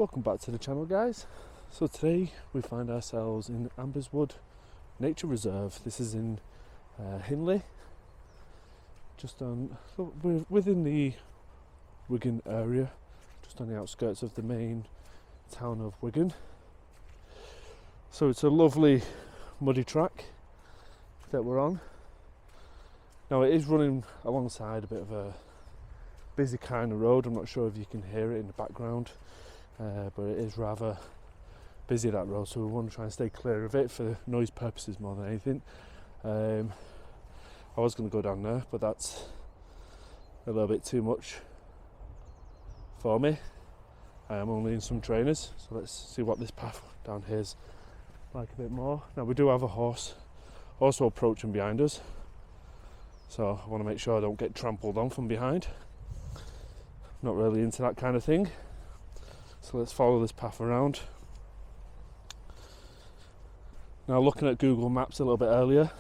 Welcome back to the channel, guys. So today we find ourselves in Amberswood Nature Reserve. This is in Hindley, we're within the Wigan area, just on the outskirts of the main town of Wigan. So it's a lovely muddy track that we're on. Now it is running alongside a bit of a busy kind of road. I'm not sure if you can hear it in the background, but it is rather busy, that road, so we want to try and stay clear of it for noise purposes more than anything. I was going to go down there, but that's a little bit too much for me. I am only in some trainers, so let's see what this path down here is like a bit more. Now we do have a horse also approaching behind us, so I want to make sure I don't get trampled on from behind. Not really into that kind of thing, so let's follow this path around. Now, looking at Google Maps a little bit earlier,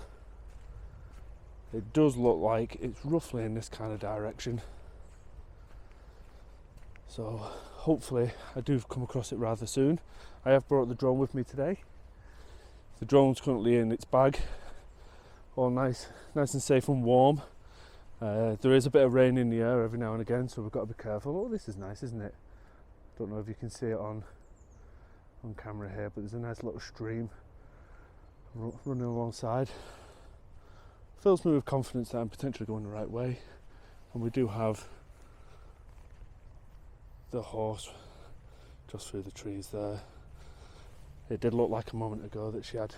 it does look like it's roughly in this kind of direction, so hopefully I do come across it rather soon. I have brought the drone with me today. The drone's currently in its bag, all nice and safe and warm. There is a bit of rain in the air every now and again, so we've got to be careful. Oh, this is nice, isn't it? Don't know if you can see it on camera here, but there's a nice little stream running alongside. Fills me with confidence that I'm potentially going the right way. And we do have the horse just through the trees there. It did look like a moment ago that she had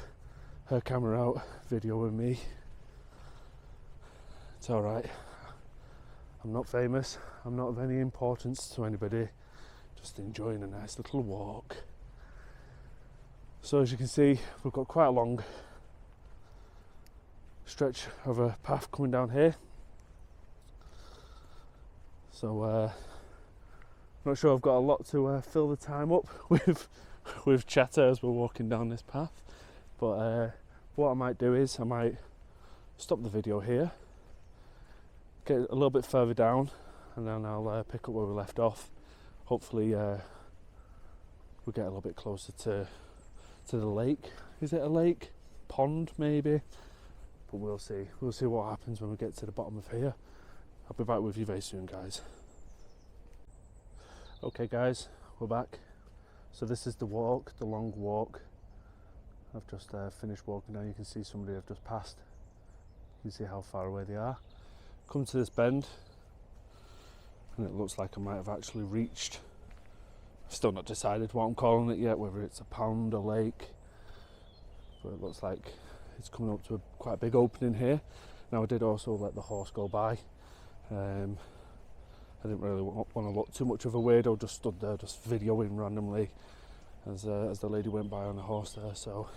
her camera out videoing me. It's alright. I'm not famous, I'm not of any importance to anybody, just enjoying a nice little walk. So as you can see, we've got quite a long stretch of a path coming down here. So not sure I've got a lot to fill the time up with chatter as we're walking down this path, but what I might do is I might stop the video here, get a little bit further down, and then I'll pick up where we left off. Hopefully we'll get a little bit closer to the lake. Is it a lake? Pond maybe? But we'll see. We'll see what happens when we get to the bottom of here. I'll be back with you very soon, guys. Okay guys, we're back. So this is the walk, the long walk. I've just finished walking down. You can see somebody I've just passed. You can see how far away they are. Come to this bend, and it looks like I might have actually reached. I've still not decided what I'm calling it yet, whether it's a pond, a lake, but it looks like it's coming up to quite a big opening here. Now I did also let the horse go by. I didn't really want to look too much of a weirdo, just stood there just videoing randomly as the lady went by on the horse there. So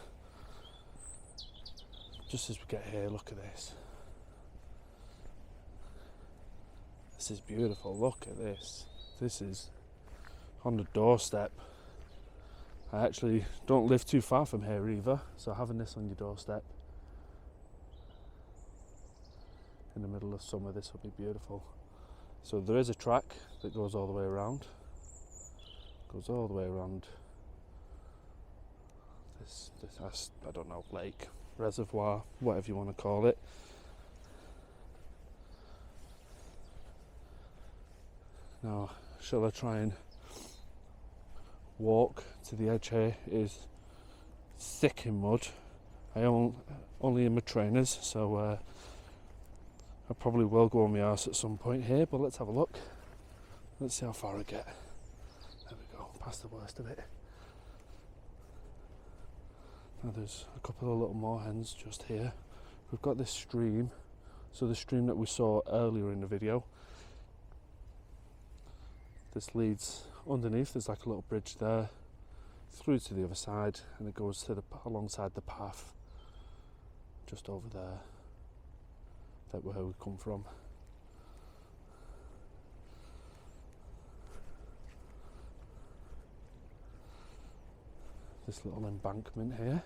just as we get here, look at this. This is beautiful, look at this. This is on the doorstep. I actually don't live too far from here either, so having this on your doorstep in the middle of summer, this will be beautiful. So there is a track that goes all the way around. Goes all the way around this I don't know, lake, reservoir, whatever you want to call it. Now, shall I try and walk to the edge here? It is thick in mud. I only in my trainers, so I probably will go on my arse at some point here, but let's have a look. Let's see how far I get. There we go, past the worst of it. Now there's a couple of little moorhens just here. We've got this stream, so the stream that we saw earlier in the video. This leads underneath, there's like a little bridge there, through to the other side, and it goes to alongside the path, just over there, that where we come from. This little embankment here.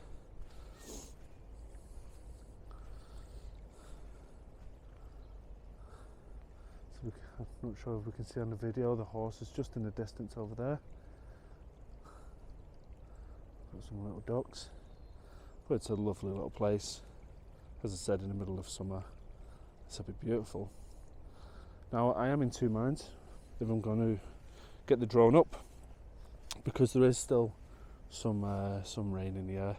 I'm not sure if we can see on the video, the horse is just in the distance over there. Got some little ducks. But it's a lovely little place. As I said, in the middle of summer, it's a bit beautiful. Now I am in two minds if I'm going to get the drone up, because there is still some rain in the air.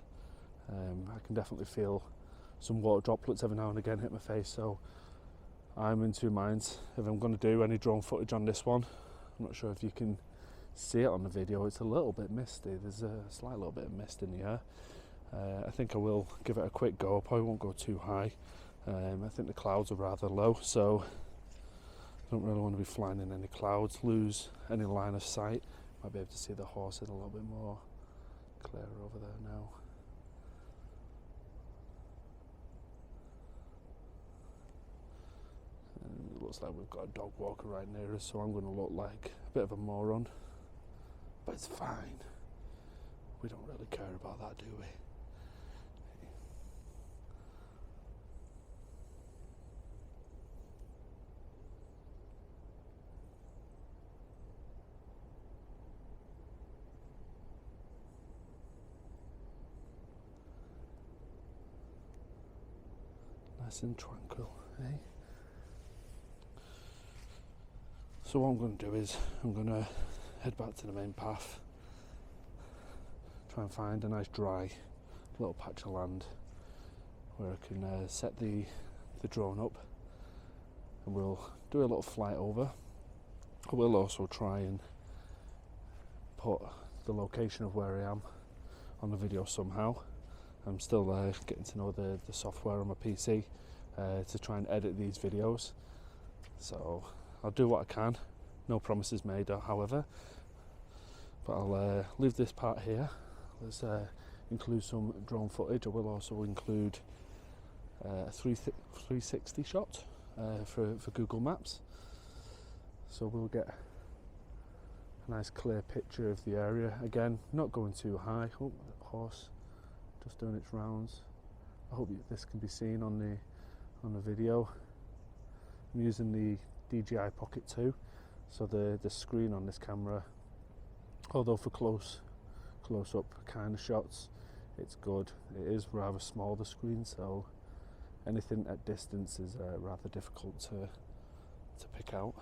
I can definitely feel some water droplets every now and again hit my face, so I'm in two minds if I'm going to do any drone footage on this one. I'm not sure if you can see it on the video. It's a little bit misty. There's a slight little bit of mist in the air. I think I will give it a quick go. I probably won't go too high. I think the clouds are rather low, so I don't really want to be flying in any clouds, lose any line of sight. Might be able to see the horses a little bit more clearer over there now. And it looks like we've got a dog walker right near us, so I'm going to look like a bit of a moron. But it's fine. We don't really care about that, do we? Nice and tranquil, eh? So what I'm going to do is I'm going to head back to the main path, try and find a nice dry little patch of land where I can set the drone up, and we'll do a little flight over. I will also try and put the location of where I am on the video somehow. I'm still getting to know the software on my PC to try and edit these videos, so I'll do what I can. No promises made, however, but I'll leave this part here. Let's include some drone footage. I will also include a 360 shot for Google Maps, so we'll get a nice clear picture of the area. Again, not going too high. Oh, that horse just doing its rounds. I hope this can be seen on the video. I'm using the DJI Pocket 2, so the screen on this camera, although for close up kind of shots, it's good. It is rather small, the screen, so anything at distance is rather difficult to pick out.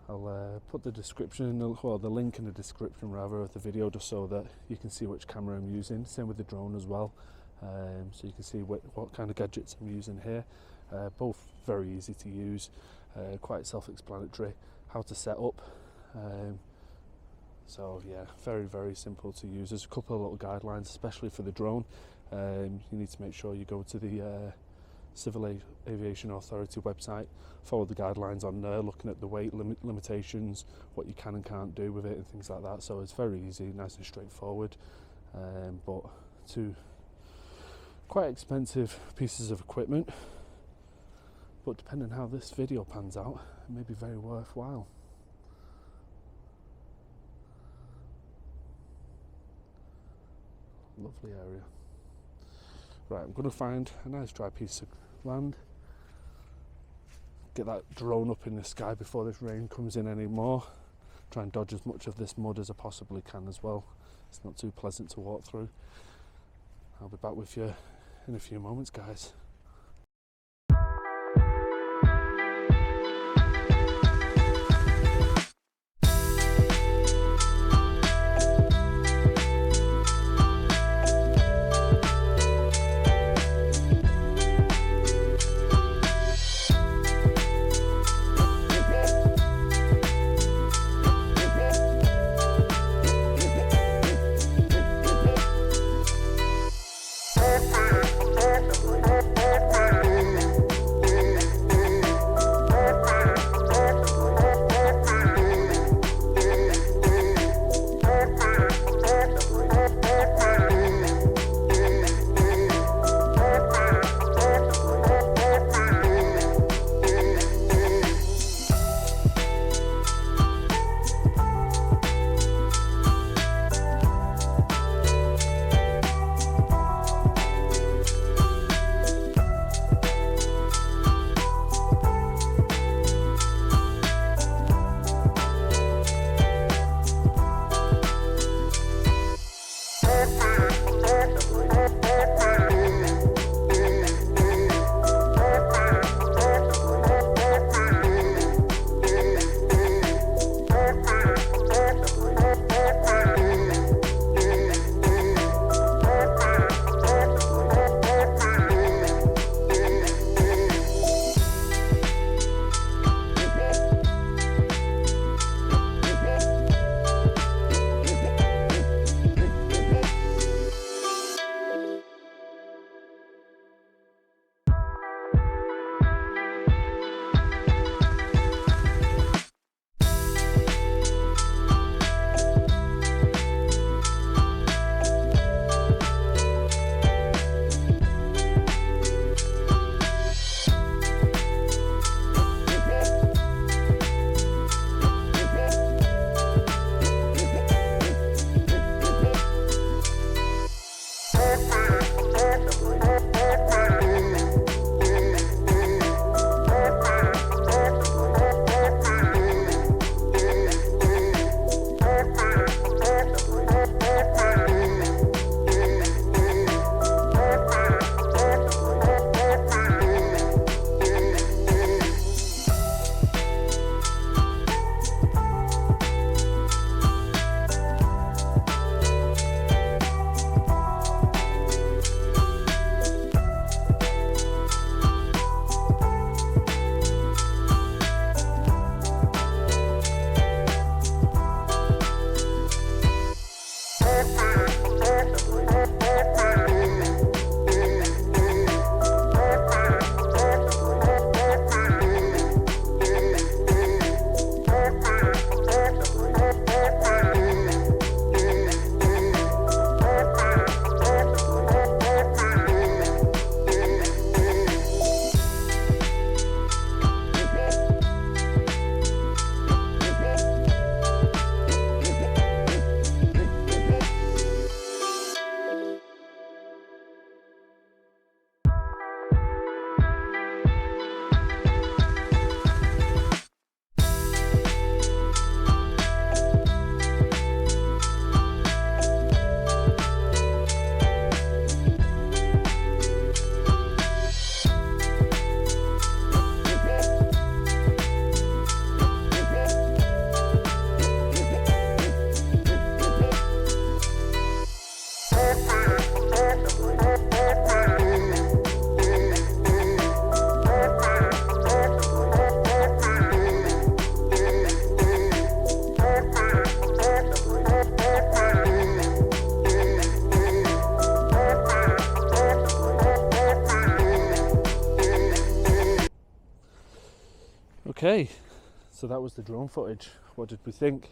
I'll put the description, well, the link in the description rather of the video, just so that you can see which camera I'm using. Same with the drone as well, so you can see what kind of gadgets I'm using here. Both very easy to use, quite self-explanatory how to set up. So yeah, very simple to use. There's a couple of little guidelines, especially for the drone. You need to make sure you go to the Civil Aviation Authority website, follow the guidelines on there, looking at the weight limitations, what you can and can't do with it and things like that. So it's very easy, nice and straightforward, but two quite expensive pieces of equipment, but depending on how this video pans out, it may be very worthwhile. Lovely area. Right, I'm going to find a nice dry piece of land, get that drone up in the sky before this rain comes in anymore, try and dodge as much of this mud as I possibly can as well. It's not too pleasant to walk through. I'll be back with you in a few moments, guys. Okay, so that was the drone footage. What did we think?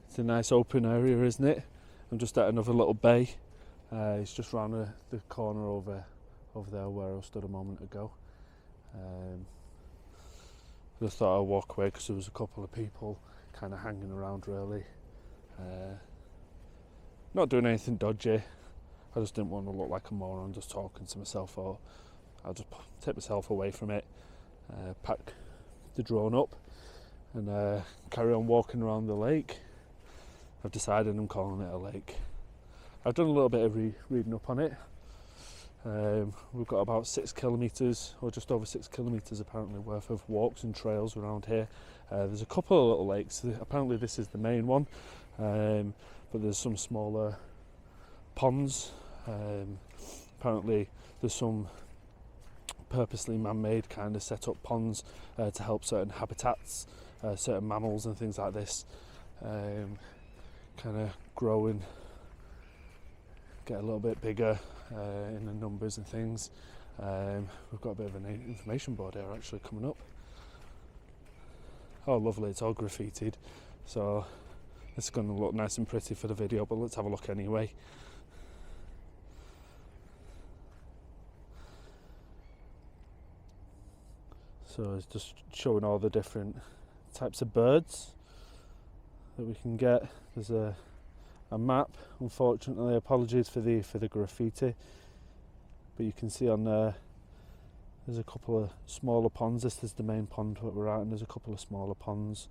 It's a nice open area, isn't it? I'm just at another little bay. It's just round the corner over there where I stood a moment ago. Just thought I'd walk away because there was a couple of people kind of hanging around really. Not doing anything dodgy. I just didn't want to look like a moron just talking to myself, or I'll just take myself away from it, pack the drone up and carry on walking around the lake. I've decided I'm calling it a lake. I've done a little bit of reading up on it. We've got about 6 kilometres or just over 6 kilometres apparently worth of walks and trails around here. There's a couple of little lakes. Apparently this is the main one, but there's some smaller ponds. Apparently there's some purposely man-made kind of set up ponds to help certain habitats, certain mammals and things like this kind of grow and get a little bit bigger in the numbers and things. We've got a bit of an information board here actually coming up. Oh lovely, it's all graffitied, so it's going to look nice and pretty for the video, but let's have a look anyway. So it's just showing all the different types of birds that we can get. There's a map, unfortunately. Apologies for the graffiti, but you can see on there there's a couple of smaller ponds. This is the main pond that we're at, and there's a couple of smaller ponds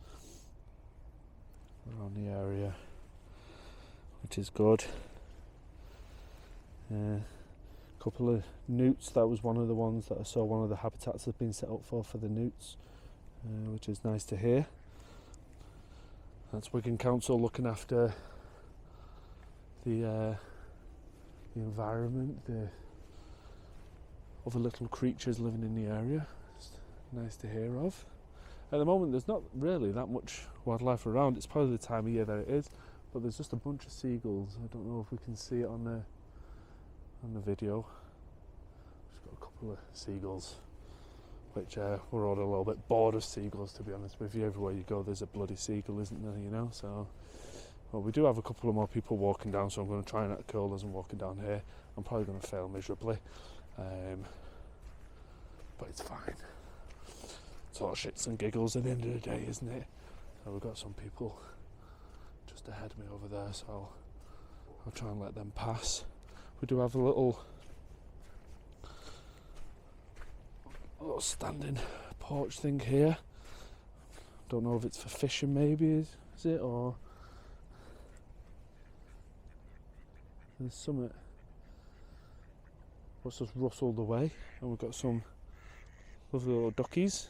around the area, which is good. Couple of newts. That was one of the ones that I saw one of the habitats has been set up for the newts, which is nice to hear. That's Wigan Council looking after the environment, the other little creatures living in the area. It's nice to hear of. At the moment there's not really that much wildlife around. It's probably the time of year that it is, but there's just a bunch of seagulls. I don't know if we can see it on the video. Just got a couple of seagulls, which we're all a little bit bored of seagulls, to be honest with you. Everywhere you go there's a bloody seagull, isn't there, you know? So, well, we do have a couple of more people walking down, so I'm going to try and act cool as I'm walking down here. I'm probably going to fail miserably, but it's fine. It's all shits and giggles at the end of the day, isn't it? So we've got some people just ahead of me over there, so I'll try and let them pass. We do have a little standing porch thing here. Don't know if it's for fishing, maybe is it, or there's something what's just rustled away, and we've got some lovely little duckies.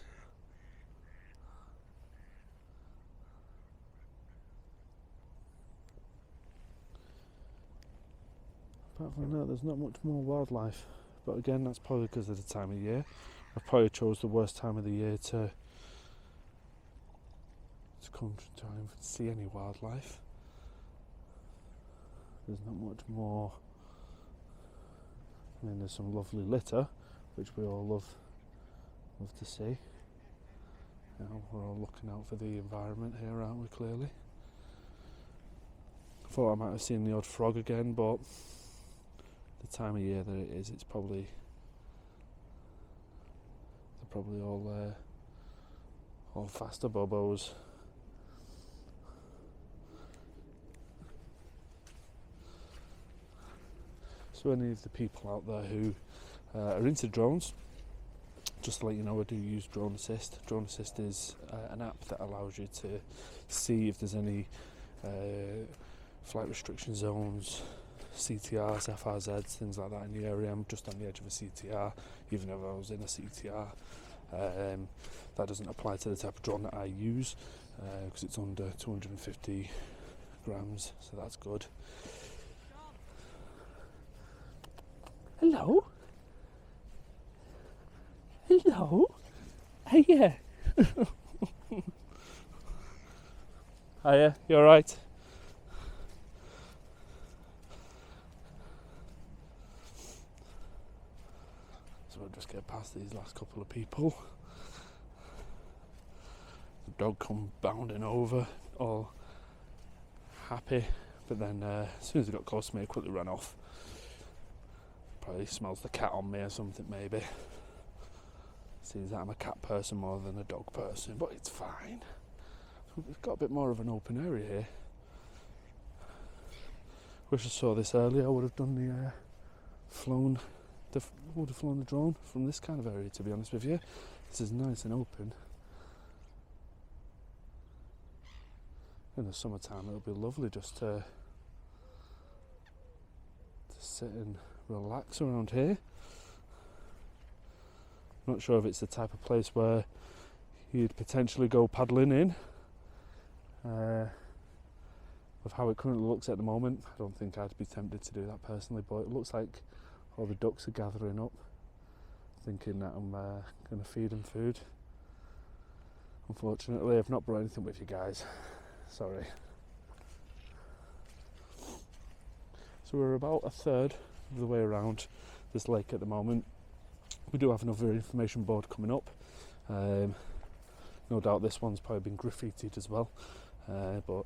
Apart from that, there's not much more wildlife, but again that's probably because of the time of year. I probably chose the worst time of the year to come to try and see any wildlife. There's not much more. I mean, there's some lovely litter, which we all love to see. You know, we're all looking out for the environment here, aren't we, clearly? I thought I might have seen the odd frog again, but the time of year that it is, it's probably all faster bobos. So any of the people out there who are into drones, just to let you know, I do use Drone Assist. Drone Assist is an app that allows you to see if there's any flight restriction zones, CTRs, FRZs, things like that in the area. I'm just on the edge of a CTR, even if I was in a CTR. That doesn't apply to the type of drone that I use because it's under 250 grams, so that's good. Hello? Hello? Hiya. Hiya, you alright? So we'll just get past these last couple of people. dog come bounding over, all happy, but then as soon as he got close to me, he quickly ran off. Probably smells the cat on me or something, maybe. Seems that I'm a cat person more than a dog person, but it's fine. We've got a bit more of an open area here. Wish I saw this earlier. I would have done the would have flown the drone from this kind of area, to be honest with you. This is nice and open. In the summertime it'll be lovely just to sit and relax around here. Not sure if it's the type of place where you'd potentially go paddling in. With how it currently looks at the moment, I don't think I'd be tempted to do that personally, but it looks like all the ducks are gathering up, thinking that I'm going to feed them food. Unfortunately, I've not brought anything with you guys. Sorry. So we're about a third of the way around this lake at the moment. We do have another information board coming up. No doubt this one's probably been graffitied as well, but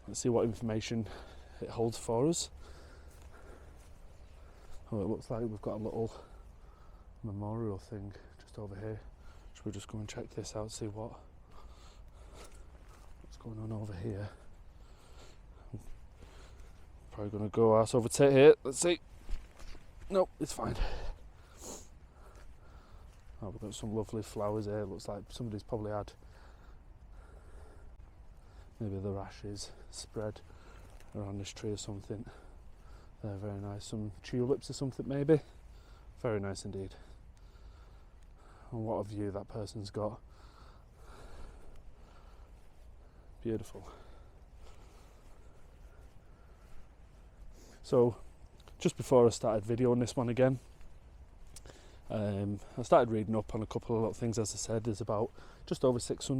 let's see what information it holds for us. Oh, it looks like we've got a little memorial thing just over here. Should we just go and check this out, see what's going on over here? Probably going to go ass over tit here. Let's see. Nope, it's fine. Oh, we've got some lovely flowers here. It looks like somebody's probably had maybe their ashes spread around this tree or something. They're very nice. Some tulips or something maybe. Very nice indeed. And what a view that person's got. Beautiful. So just before I started videoing this one again, I started reading up on a couple of little things. As I said, there's about just over 6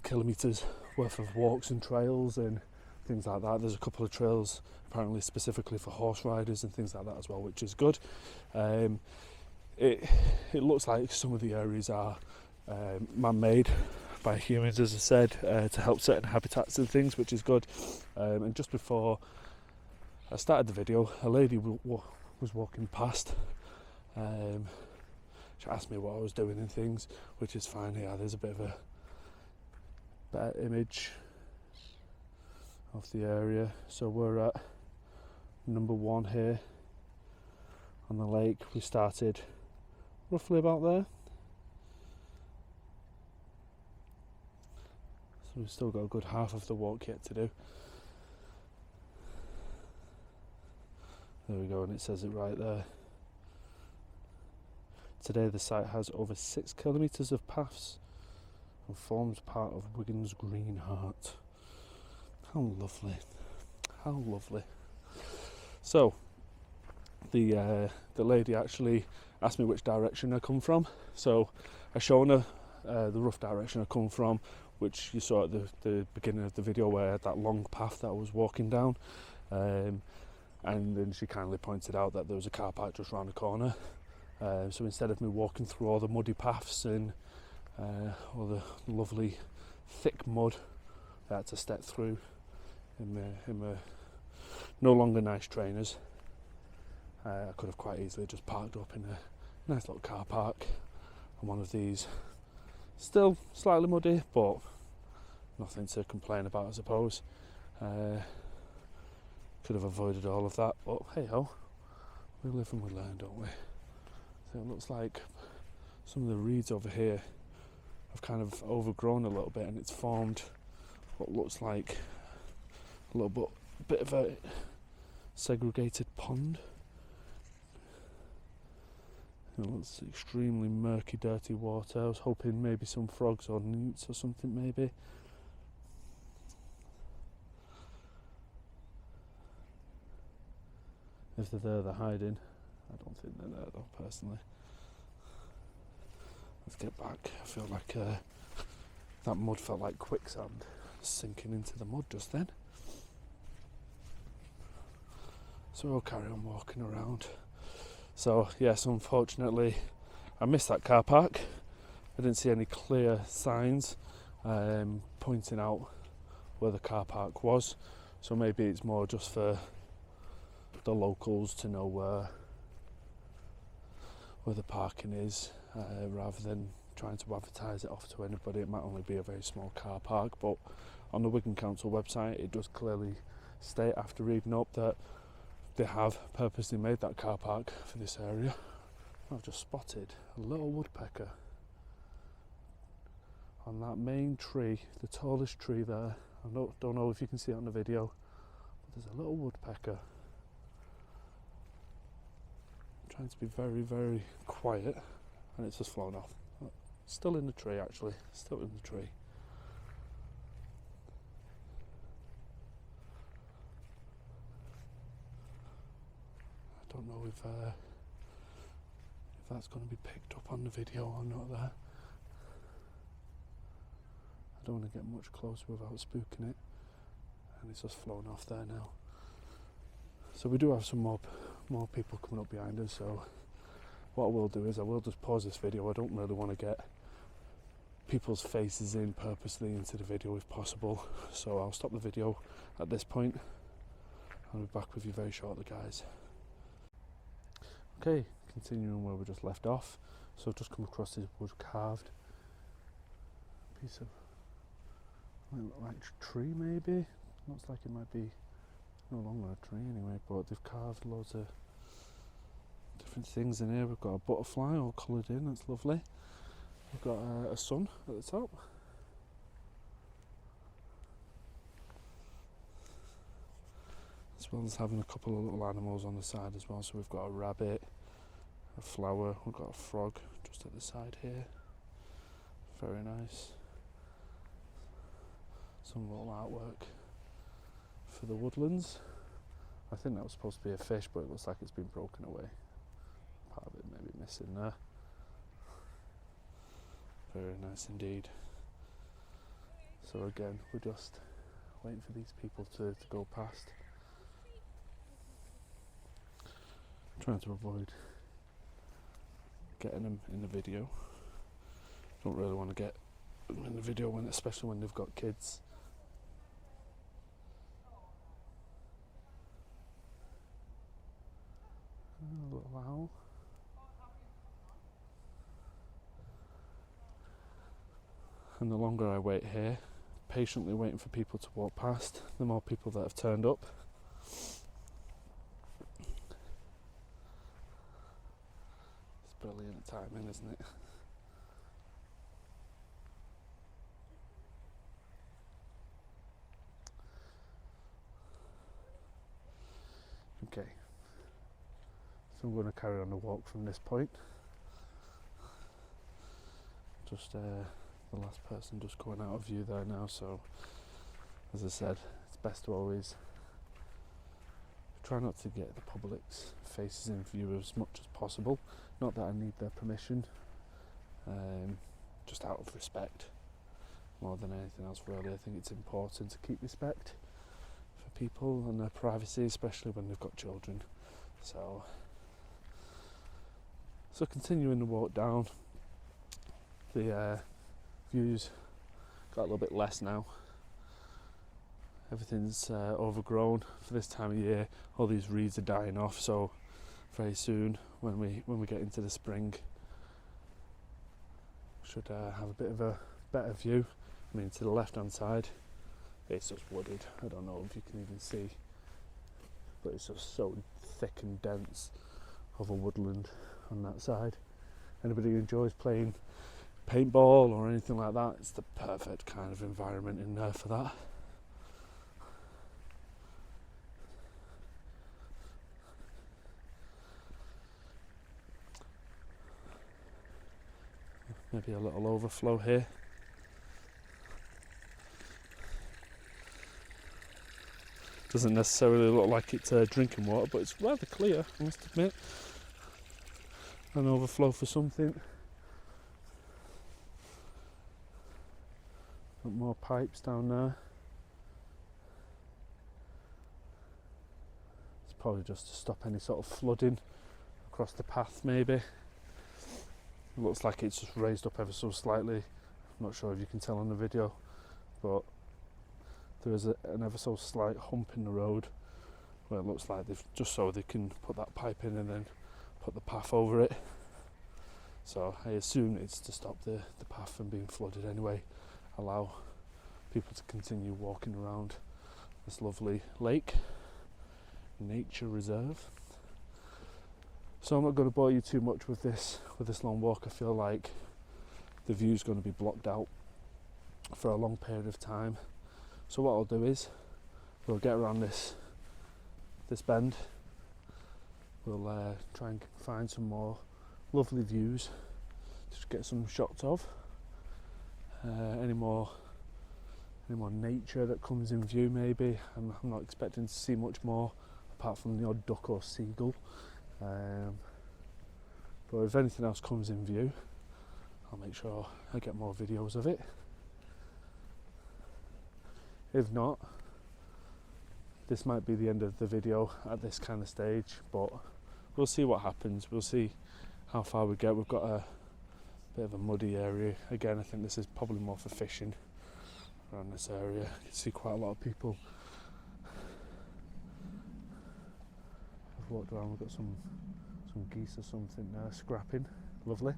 kilometres worth of walks and trails and things like that. There's a couple of trails apparently specifically for horse riders and things like that as well, which is good. It looks like some of the areas are man-made by humans, as I said, to help certain habitats and things, which is good. And just before I started the video, a lady was walking past. She asked me what I was doing and things, which is fine. Yeah, there's a bit of a better image of the area. So we're at number 1 here on the lake. We started roughly about there. So we've still got a good half of the walk yet to do. There we go, and it says it right there. Today the site has over 6 kilometres of paths and forms part of Wigan's Green Heart. How lovely. How lovely. So the lady actually asked me which direction I come from. So I shown her the rough direction I come from, which you saw at the beginning of the video, where I had that long path that I was walking down. And then she kindly pointed out that there was a car park just round the corner. So instead of me walking through all the muddy paths and all the lovely thick mud I had to step through in my no longer nice trainers, I could have quite easily just parked up in a nice little car park on one of these. Still slightly muddy, but nothing to complain about, I suppose. Could have avoided all of that, but hey ho, we live and we learn, don't we? So it looks like some of the reeds over here have kind of overgrown a little bit, and it's formed what looks like a little bit of a segregated pond. It looks extremely murky, dirty water. I was hoping maybe some frogs or newts or something maybe. If they're there, they're hiding. I don't think they're there though, personally. Let's get back. I feel like that mud felt like quicksand sinking into the mud just then. So we'll carry on walking around. So yes, unfortunately I missed that car park. I didn't see any clear signs pointing out where the car park was, so maybe it's more just for the locals to know where the parking is, rather than trying to advertise it off to anybody. It might only be a very small car park, but on the Wigan Council website it does clearly state, after reading up, that they have purposely made that car park for this area. I've just spotted a little woodpecker on that main tree, the tallest tree there. I don't know if you can see it on the video, but there's a little woodpecker. I'm trying to be very, very quiet, and it's just flown off. Still in the tree, actually, still in the tree. I don't know if that's going to be picked up on the video or not there. I don't want to get much closer without spooking it, and it's just flown off there now. So we do have some more people coming up behind us, so what I will do is I will just pause this video. I don't really want to get people's faces in purposely into the video if possible, so I'll stop the video at this point. I'll be back with you very shortly, guys. Okay, continuing where we just left off. So I've just come across this wood carved piece of like tree, maybe. Looks like it might be no longer a tree anyway, but they've carved loads of different things in here. We've got a butterfly all coloured in, that's lovely. We've got a sun at the top. As well as having a couple of little animals on the side as well. So we've got a rabbit, a flower, we've got a frog just at the side here. Very nice. Some little artwork for the woodlands. I think that was supposed to be a fish, but it looks like it's been broken away. Part of it maybe missing there. Very nice indeed. So again, we're just waiting for these people to go past. Trying to avoid getting them in the video. Don't really want to get them in the video, especially when they've got kids. A little owl. And the longer I wait here, patiently waiting for people to walk past, the more people that have turned up. It's brilliant timing, isn't it? Okay, so I'm going to carry on the walk from this point. Just the last person just going out of view there now, so as I said, it's best to always try not to get the public's faces in view as much as possible. Not that I need their permission, just out of respect more than anything else really. I think it's important to keep respect for people and their privacy, especially when they've got children. So continuing the walk down, the views got a little bit less now. Everything's overgrown for this time of year. All these reeds are dying off, so very soon when we get into the spring, should have a bit of a better view. I mean, to the left hand side it's just wooded. I don't know if you can even see, but it's just so thick and dense of a woodland on that side. Anybody who enjoys playing paintball or anything like that, it's the perfect kind of environment in there for that. Maybe a little overflow here. Doesn't necessarily look like it's drinking water, but it's rather clear, I must admit. An overflow for something. Got more pipes down there. It's probably just to stop any sort of flooding across the path, maybe. It looks like it's just raised up ever so slightly. I'm not sure if you can tell on the video, but there is an ever so slight hump in the road where it looks like they've just so they can put that pipe in and then put the path over it. So I assume it's to stop the path from being flooded anyway, allow people to continue walking around this lovely lake, nature reserve. So I'm not going to bore you too much with this long walk. I feel like the view's going to be blocked out for a long period of time. So what I'll do is we'll get around this bend. We'll try and find some more lovely views to get some shots of. Any more nature that comes in view maybe. I'm not expecting to see much more apart from the odd duck or seagull. But if anything else comes in view, I'll make sure I get more videos of it. If not, this might be the end of the video at this kind of stage, but we'll see what happens. We'll see how far we get. We've got a bit of a muddy area. Again, I think this is probably more for fishing around this area. You can see quite a lot of people. I've walked around, we've got some geese or something there scrapping. Lovely.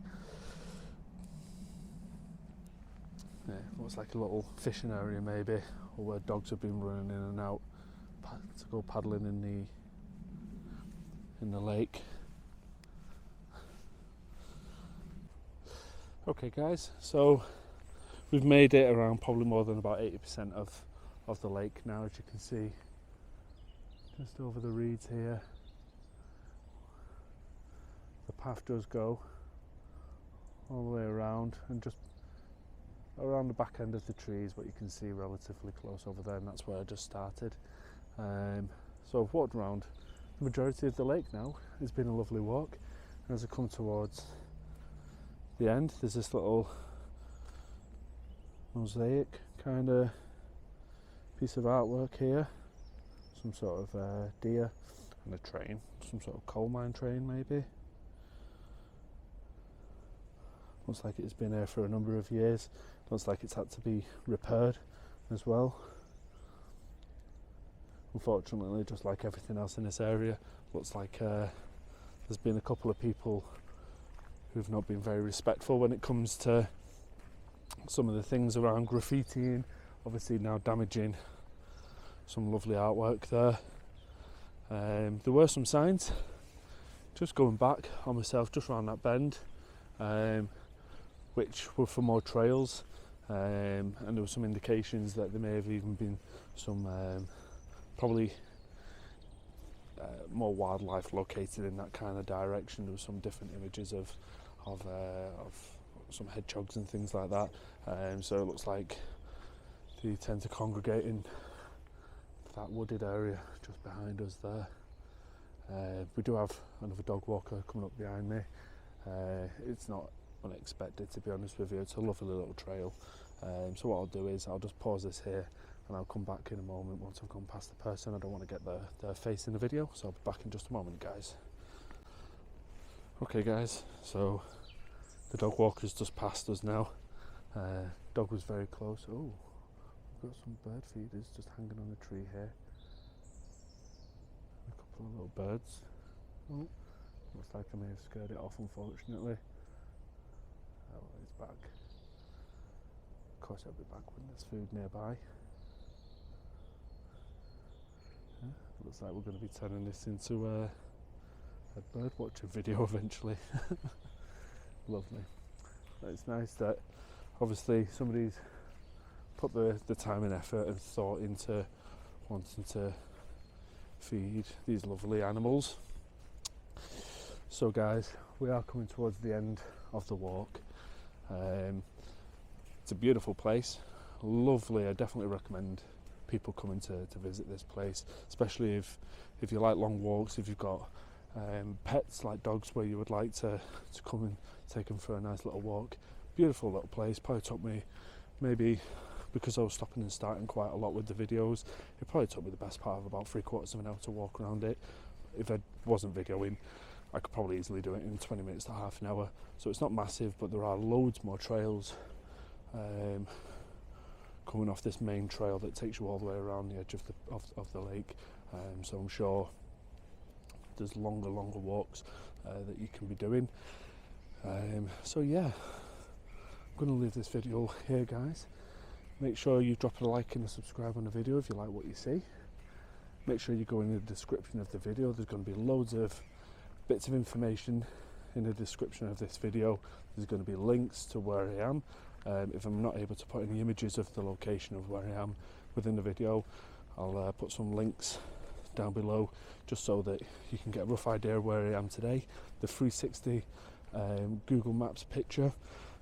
Yeah, looks like a little fishing area maybe, or where dogs have been running in and out to go paddling in the lake. Okay guys, so we've made it around probably more than about 80% of the lake now, as you can see just over the reeds here. The path does go all the way around and just around the back end of the trees, what you can see relatively close over there, and that's where I just started. So I've walked around the majority of the lake now. It's been a lovely walk, and as I come towards the end, there's this little mosaic kind of piece of artwork here, some sort of deer and a train, some sort of coal mine train maybe. Looks like it's been here for a number of years. Looks like it's had to be repaired as well. Unfortunately, just like everything else in this area, looks like there's been a couple of people who've not been very respectful when it comes to some of the things around graffitiing, obviously now damaging some lovely artwork there. There were some signs just going back on myself just around that bend, which were for more trails, and there were some indications that there may have even been some probably more wildlife located in that kind of direction. There were some different images of some hedgehogs and things like that, so it looks like they tend to congregate in that wooded area just behind us there. We do have another dog walker coming up behind me. It's not unexpected, to be honest with you. It's a lovely little trail. So what I'll do is I'll just pause this here and I'll come back in a moment once I've gone past the person. I don't want to get their face in the video, so I'll be back in just a moment, guys. Okay guys, so the dog walker's just passed us now. Dog was very close. Oh, we've got some bird feeders just hanging on the tree here. A couple of little birds. Oh, looks like I may have scared it off, unfortunately. Oh, he's back. Of course he'll be back when there's food nearby. Yeah, looks like we're going to be turning this into a bird watching video eventually. Lovely. It's nice that obviously somebody's put the time and effort and thought into wanting to feed these lovely animals. So guys, we are coming towards the end of the walk. It's a beautiful place, lovely. I definitely recommend people coming to visit this place, especially if you like long walks, if you've got pets like dogs where you would like to come and take them for a nice little walk. Beautiful little place. Probably took me, maybe because I was stopping and starting quite a lot with the videos, it probably took me the best part of about 3/4 of an hour to walk around it if I wasn't videoing. I could probably easily do it in 20 minutes to half an hour. So it's not massive, but there are loads more trails coming off this main trail that takes you all the way around the edge of the lake. So I'm sure there's longer walks that you can be doing. So yeah, I'm going to leave this video here, guys. Make sure you drop a like and a subscribe on the video if you like what you see. Make sure you go in the description of the video. There's going to be loads of bits of information in the description of this video. There's going to be links to where I am. If I'm not able to put any images of the location of where I am within the video, I'll put some links down below just so that you can get a rough idea of where I am today. The 360 Google Maps picture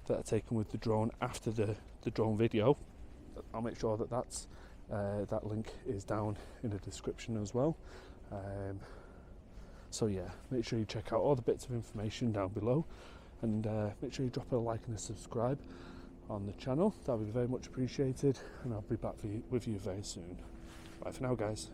that I taken with the drone after the drone video, I'll make sure that that link is down in the description as well. So yeah, make sure you check out all the bits of information down below, and make sure you drop a like and a subscribe on the channel. That would be very much appreciated, and I'll be back with you very soon. Bye for now, guys.